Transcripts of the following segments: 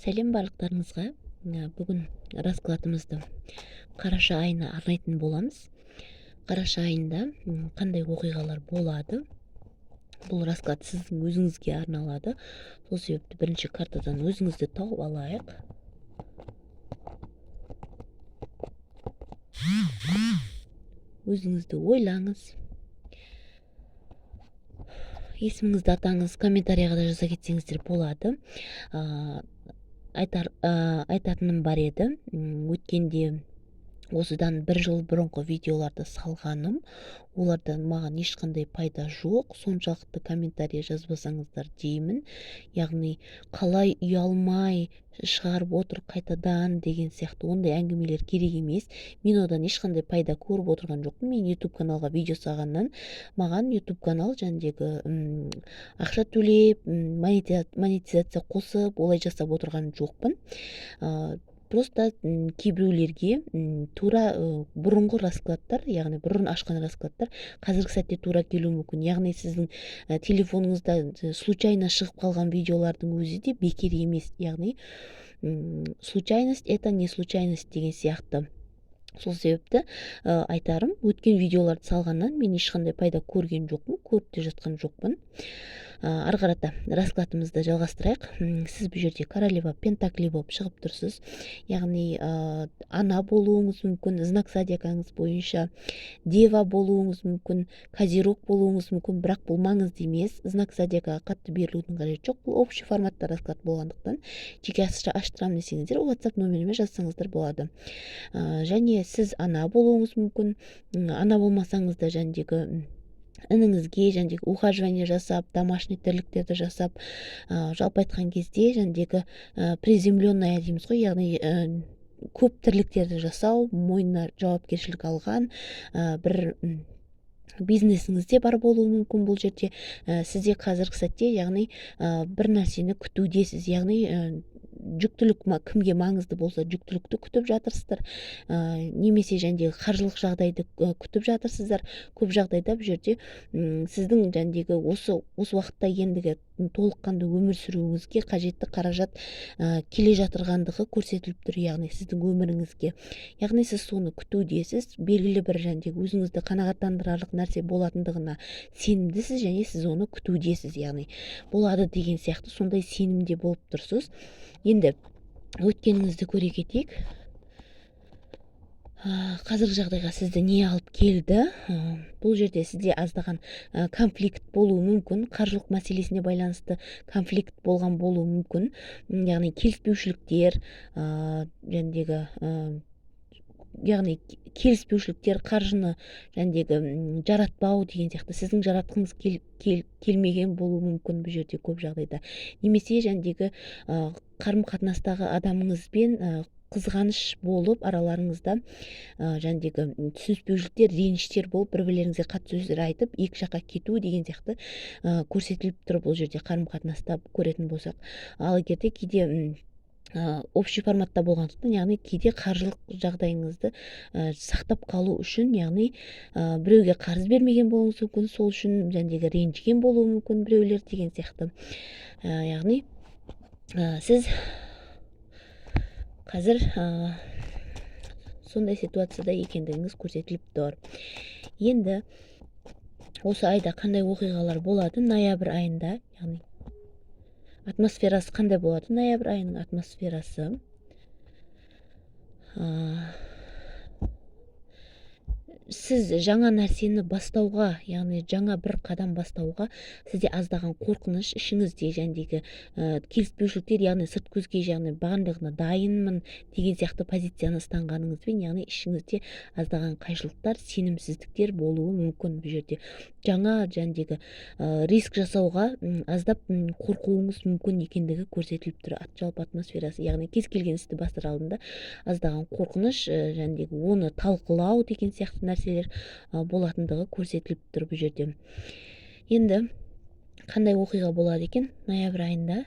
Сәлем барлықтарыңызға. Бүгін раскладымызды қараша айына арнайтын боламыз. Қараша айында қандай оқиғалар болады? Бұл расклад сіздің өзіңізге арналады. Сол себепті бірінші картадан өзіңізді тауып алайық. Өзіңізді ойлаңыз. Есіміңізді атаңыз, комментарияға да жаза кетсеңіздер болады. Айтатыным бар еді. Өткенде осыдан бір жыл бұрынғы видеоларды салғаным, олардан маған ешқандай пайда жоқ. Соншалықты комментария жазбасаңыздар деймін. Яғни қалай ұялмай шығарып отыр қайтадан деген сияқты ондай әңгімелер керек емес. Мен одан ешқандай пайда көріп отырған жоқпын. Мен YouTube каналға видео салғаннан маған YouTube канал жәндегі ақша төлеп, монетизация қосып, олай жасап отырған жоқпын. Просто кейбіреулерге тура бұрынғы раскладтар, яғни бұрын ашқан раскладтар қазіргі сәтте тура келуі мүмкін. Яғни сіздің телефоныңызда случайно шығып қалған видеолардың өзі де бекер емес. Яғни случайность это не случайность деген сияқты. Сол себепті айтарым, өткен видеоларды салғаннан мен ешқандай пайда көрген жоқпын, көріп те жатқан жоқпын. Ары қарата раскладымызды жалғастырайық. Сіз бұл жерде королева пентакли болып шығып тұрсыз. Яғни ана болуыңыз мүмкін, знак зодиагаңыз бойынша дева болуыңыз мүмкін, козерог болуыңыз мүмкін, бірақ бұл маңызды емес. Знак зодиагаға қатты берілудің қажеті жоқ. Бұл общий форматта расклад болғандықтан жеке аштырамын десеңіздер, WhatsApp номеріме жазсаңыздар болады. Және сіз ана болуыңыз мүмкін. Ана болмасаңыз да жәндегі ініңізге жәндегі ухаживание жасап, домашний тірліктерді жасап, жалпы айтқан кезде жәндегі приземленная дейміз ғой, яғни көп тірліктерді жасау, мойнына жауапкершілік алған бір бизнесіңізде бар болуы мүмкін. Бұл жерде сізде қазіргі сәтте, яғни бір нәрсені күтудесіз, яғни жүктілік кімге маңызды болса жүктілікті күтіп жатырсыздар, немесе жәндегі қаржылық жағдайды күтіп жатырсыздар. Көп жағдайда бұл жерде сіздің жәндегі осы уақытта ендігі толыққанды өмір сүруіңізге қажетті қаражат келе жатырғандығы көрсетіліп тұр, яғни сіздің өміріңізге. Яғни сіз соны күтудесіз, белгілі бір жәндегі өзіңізді қанағаттандырарлық нәрсе болатындығына сенімдісіз, және сіз оны күтудесіз, яғни болады деген сияқты сондай сенімде болып тұрсыз. Енді өткеніңізді көре кетейік. Қазіргі жағдайға сізді не алып келді? Бұл жерде сізде аздаған конфликт болуы мүмкін, қаржылық мәселесіне байланысты конфликт болған болуы мүмкін. Яғни келіспеушіліктер, яғни келіспеушіліктер, қаржыны жәндегі жаратпау деген сияқты сіздің жаратқыңыз келмеген болуы мүмкін бұл жерде көп жағдайда. Немесе жәндегі қарым-қатынастағы адамыңызбен қызғаныш болып, араларыңызда жәндегі түсініспеушіліктер, реніштер болып, бір-бірлеріңізге қатты сөздер айтып, екі жаққа кету деген сияқты көрсетіліп тұр бұл жерде қарым-қатынаста көретін болсақ. Ал егерде кейде общий форматта болғандықтан, яғни кейде қаржылық жағдайыңызды сақтап қалу үшін, яғни біреуге қарыз бермеген болуыңыз мүмкін, сол үшін жәндегі ренжіген болуы мүмкін біреулер деген сияқты. Яғни сіз қазір сондай ситуацияда екендігіңіз көрсетіліп тұр. Енді осы айда қандай оқиғалар болады? Ноябрь айында, яғни атмосферасы қандай болады? Ноябрь айының атмосферасы сіз жаңа нәрсені бастауға, яғни жаңа бір қадам бастауға сізде аздаған қорқыныш, ішіңізде жәндегі келіспеушіліктер, яғни сырт көзге яғни барлығына дайынмын деген сияқты позицияны ұстанғаныңызбен, яғни ішіңізде аздаған қайшылықтар, сенімсіздіктер болуы мүмкін бұл жерде. Жаңа жәндегі риск жасауға аздап қорқуыңыз мүмкін екендігі көрсетіліп тұр. Жалпы атмосферасы, яғни кез келген істі бастар алдында аздаған қорқыныш, жәндегі оны талқылау деген сияқты нәрселер болатындығы көрсетіліп тұр бұл жерде. Енді қандай оқиға болады екен? Ноябрь айында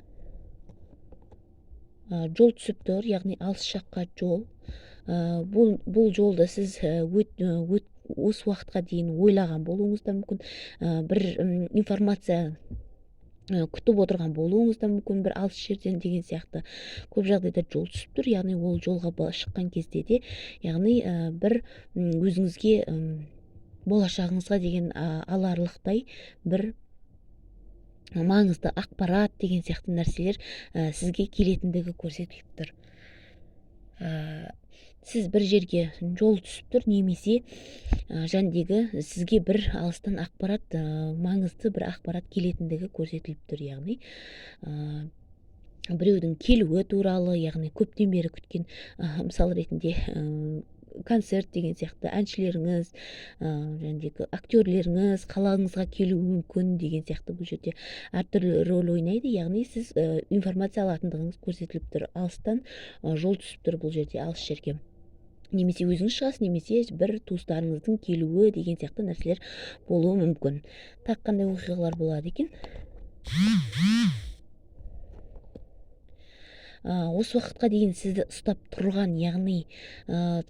жол түсіп тұр, яғни алыс жаққа жол. Бұл жолда сіз осы уақытқа дейін ойлаған болуыңыз да мүмкін. Бір информация күтіп отырған болуыңыз да мүмкін бір алыс жерден деген сияқты көп жағдайда жол түсіп тұр. Яғни ол жолға шыққан кезде де яғни бір өзіңізге болашағыңызға деген аларлықтай бір маңызды ақпарат деген сияқты нәрселер сізге келетіндігі көрсетіліп тұр. Сіз бір жерге жол түсіп тұр, немесе жәндегі сізге бір алыстан ақпарат, маңызды бір ақпарат келетіндігі көрсетіліп тұр. Яғни біреудің келуі туралы, яғни көптен бері күткен, мысал ретінде концерт деген сияқты әншілеріңіз, жәндегі актерлеріңіз қалаңызға келуі мүмкін деген сияқты бұл жерде әртүрлі рөл ойнайды. Яғни сіз информация алатындығыңыз көрсетіліп тұр. Алыстан жол түсіп тұр бұл жерде, алыс жерге. Немесе өзіңіз шығасыз, немесе бір туыстарыңыздың келуі деген сияқты нәрселер болуы мүмкін. Тағы қандай оқиғалар болады екен? Осы уақытқа дейін сізді ұстап тұрған, яғни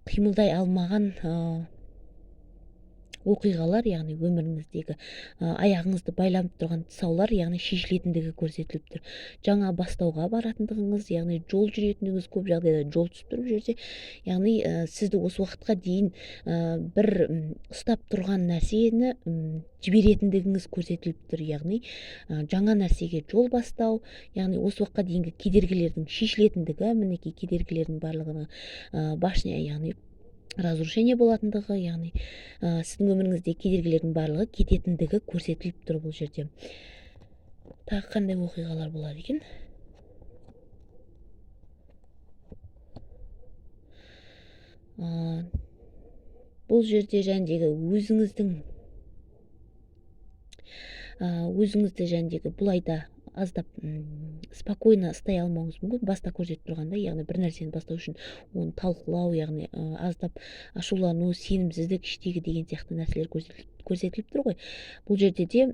қимылдай алмаған оқиғалар, яғни өміріңіздегі аяғыңызды байланып тұрған тұсаулар, яғни шешілетіндігі көрсетіліп тұр. Жаңа бастауға баратындығыңыз, яғни жол жүретіндігіңіз, көп жағдайда жол түсіп тұр бұл жерде. Яғни сізді осы уақытқа дейін бір ұстап тұрған нәрсені жіберетіндігіңіз көрсетіліп тұр. Яғни жаңа нәрсеге жол бастау, яғни осы уақытқа дейінгі кедергілердің шешілетіндігі, мінекей кедергілердің барлығына башня, яғни разрушение болатындығы, яғни сіздің өміріңізде кедергілердің барлығы кететіндігі көрсетіліп тұр бұл жерде. Тағы қандай оқиғалар болады екен? Бұл жерде жәндегі өзіңізді жәндегі бұлайда аздап спокойно ұстай алмауыңыз мүмкін. Баста көрсетіп тұрғандай, яғни бір нәрсені бастау үшін оны талқылау, яғни аздап ашулану, сенімсіздік іштегі деген сияқты нәрселер көрсетіліп тұр ғой. Бұл жерде де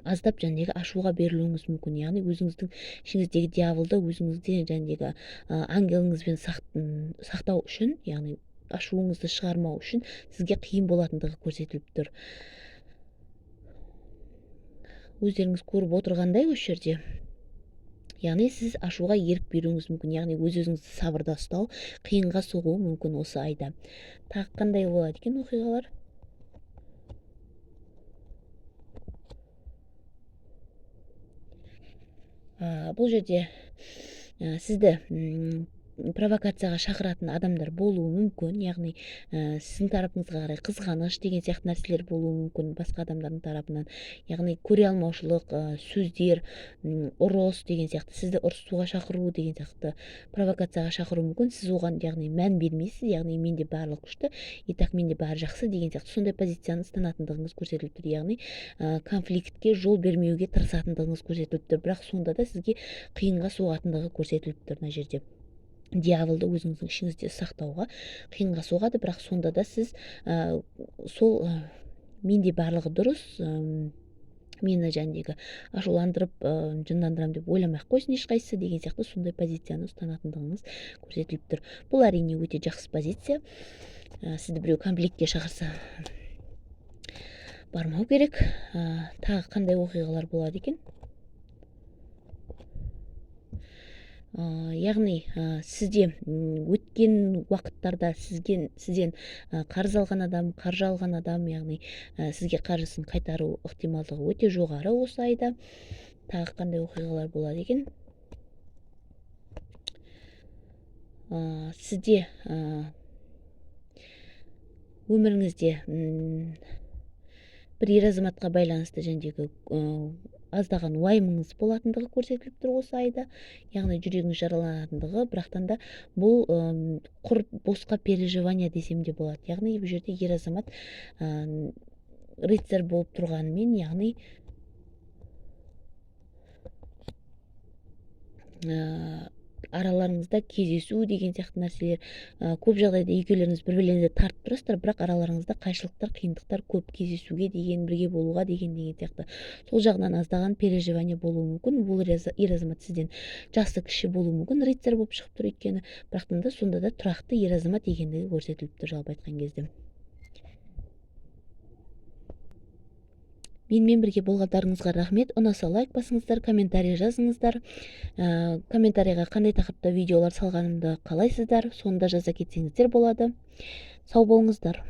аздап жәндегі ашуға берілуіңіз мүмкін. Яғни өзіңіздің ішіңіздегі дьяволды өзіңізде жәндегі ангеліңізбен сақтау үшін, яғни ашуыңызды шығармау үшін сізге қиын болатындығы көрсетіліп тұр. Өздеріңіз көріп отырғандай осы жерде, яғни сіз ашуға ерік беруіңіз мүмкін, яғни өз-өзіңізді сабырда ұстау қиынға соғуы мүмкін осы айда. Тағы қандай болады екен оқиғалар? Бұл жерде сізді провокацияға шақыратын адамдар болуы мүмкін, яғни сіздің тарапыңызға қарай қызғаныш деген сияқты нәрселер болуы мүмкін басқа адамдардың тарапынан, яғни көре алмаушылық сөздер, ұрыс деген сияқты, сізді ұрысуға шақыру деген сияқты провокацияға шақыру мүмкін. Сіз оған яғни мән бермейсіз, яғни менде барлық күшті, итак менде бәрі жақсы деген сияқты сондай позицияны ұстанатындығыңыз көрсетіліп тұр. Яғни конфликтке жол бермеуге тырысатындығыңыз көрсетіліп тұр, бірақ сонда да сізге қиынға соғатындығы көрсетіліп тұр. Мына жерде дьяволды өзіңіздің ішіңізде сақтауға қиынға соғады, бірақ сонда да сіз сол менде барлығы дұрыс, мені жәндегі ашуландырып жындандырам деп ойламай-ақ қойсын ешқайсысы деген сияқты сондай позицияны ұстанатындығыңыз көрсетіліп тұр. Бұл әрине өте жақсы позиция. Сізді біреу конфликтке шақырса бармау керек. Тағы қандай оқиғалар болады екен? Яғни сізде өткен уақыттарда сізден қарыз алған адам, қаржы алған адам, яғни сізге қаржысын қайтару ықтималдығы өте жоғары осы айда. Тағы қандай оқиғалар болады екен? Сізде өміріңізде бір ер азаматқа байланысты жәндегі аздаған уайымыңыз болатындығы көрсетіліп тұр осы айда, яғни жүрегіңіз жараланатындығы, бірақтан да бұл құр босқа переживания десем де болады. Яғни бұл жерде ер азамат рыцарь болып тұрғанымен, яғни араларыңызда кездесу деген сияқты нәрселер көп жағдайда екеулеріңіз бір-бірлеріңізді тартып тұрасыздар, бірақ араларыңызда қайшылықтар, қиындықтар көп, кездесуге деген, бірге болуға деген сияқты. Сол жағынан аздаған переживания болуы мүмкін. Бұл ер азамат сізден жасы кіші болуы мүмкін, рыцарь болып шығып тұр еткені, бірақтан да сонда да тұрақты ер азамат екендігі көрсетіліп тұр жалпы айтқан кезде. менімен бірге болғандарыңызға рахмет. Ұнаса лайк басыңыздар, комментарий жазыңыздар. Комментарийға қандай тақырыпта видеолар салғанымды қалайсыздар, соны да жаза кетсеңіздер болады. Сау болыңыздар.